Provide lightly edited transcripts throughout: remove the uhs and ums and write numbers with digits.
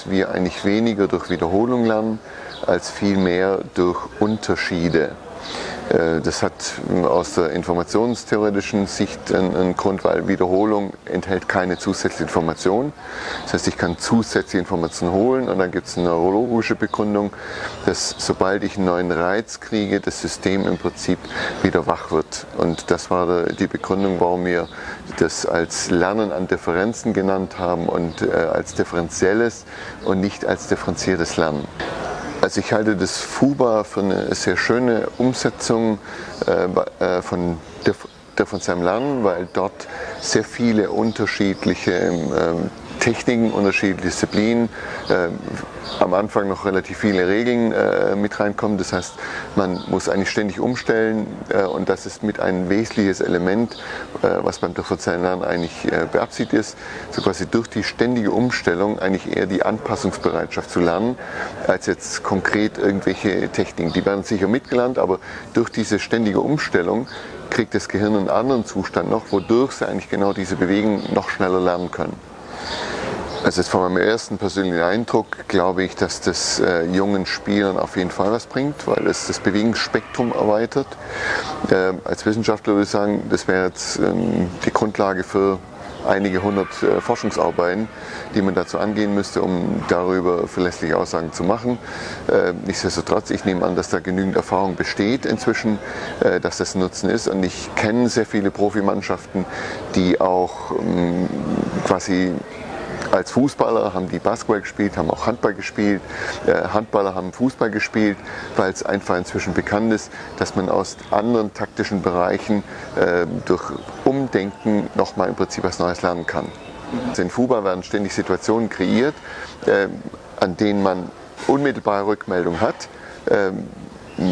dass wir eigentlich weniger durch Wiederholung lernen, als vielmehr durch Unterschiede. Das hat aus der informationstheoretischen Sicht einen Grund, weil Wiederholung enthält keine zusätzliche Information. Das heißt, ich kann zusätzliche Informationen holen und dann gibt es eine neurologische Begründung, dass sobald ich einen neuen Reiz kriege, das System im Prinzip wieder wach wird. Und das war die Begründung, warum wir das als Lernen an Differenzen genannt haben und als differenzielles und nicht als differenziertes Lernen. Also ich halte das FUBA für eine sehr schöne Umsetzung von differenziertem Lernen, weil dort sehr viele unterschiedliche Techniken, unterschiedliche Disziplinen, am Anfang noch relativ viele Regeln mit reinkommen. Das heißt, man muss eigentlich ständig umstellen und das ist mit ein wesentliches Element, was beim differenziellen Lernen eigentlich beabsichtigt ist, so quasi durch die ständige Umstellung eigentlich eher die Anpassungsbereitschaft zu lernen, als jetzt konkret irgendwelche Techniken. Die werden sicher mitgelernt, aber durch diese ständige Umstellung kriegt das Gehirn einen anderen Zustand noch, wodurch sie eigentlich genau diese Bewegungen noch schneller lernen können. Also jetzt von meinem ersten persönlichen Eindruck glaube ich, dass das jungen Spielern auf jeden Fall was bringt, weil es das Bewegungsspektrum erweitert. Als Wissenschaftler würde ich sagen, das wäre jetzt die Grundlage für einige hundert Forschungsarbeiten, die man dazu angehen müsste, um darüber verlässliche Aussagen zu machen. Nichtsdestotrotz, ich nehme an, dass da genügend Erfahrung besteht inzwischen, dass das ein Nutzen ist. Und ich kenne sehr viele Profimannschaften, die auch quasi als Fußballer haben die Basketball gespielt, haben auch Handball gespielt. Handballer haben Fußball gespielt, weil es einfach inzwischen bekannt ist, dass man aus anderen taktischen Bereichen durch Umdenken nochmal im Prinzip was Neues lernen kann. Also in FUBA werden ständig Situationen kreiert, an denen man unmittelbare Rückmeldung hat.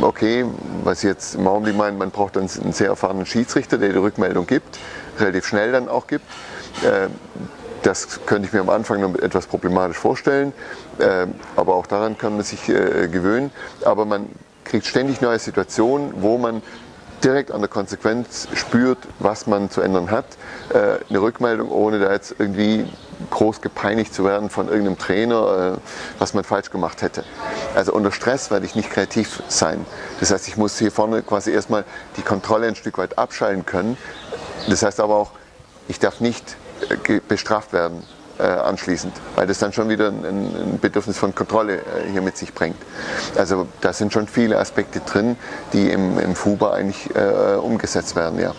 Okay, was jetzt im Augenblick meint, man braucht dann einen sehr erfahrenen Schiedsrichter, der die Rückmeldung gibt, relativ schnell dann auch gibt. Das könnte ich mir am Anfang noch etwas problematisch vorstellen, aber auch daran kann man sich gewöhnen. Aber man kriegt ständig neue Situationen, wo man direkt an der Konsequenz spürt, was man zu ändern hat. Eine Rückmeldung, ohne da jetzt irgendwie groß gepeinigt zu werden von irgendeinem Trainer, was man falsch gemacht hätte. Also unter Stress werde ich nicht kreativ sein. Das heißt, ich muss hier vorne quasi erstmal die Kontrolle ein Stück weit abschalten können. Das heißt aber auch, ich darf nicht bestraft werden anschließend, weil das dann schon wieder ein Bedürfnis von Kontrolle hier mit sich bringt. Also da sind schon viele Aspekte drin, die im FUBA eigentlich umgesetzt werden, ja.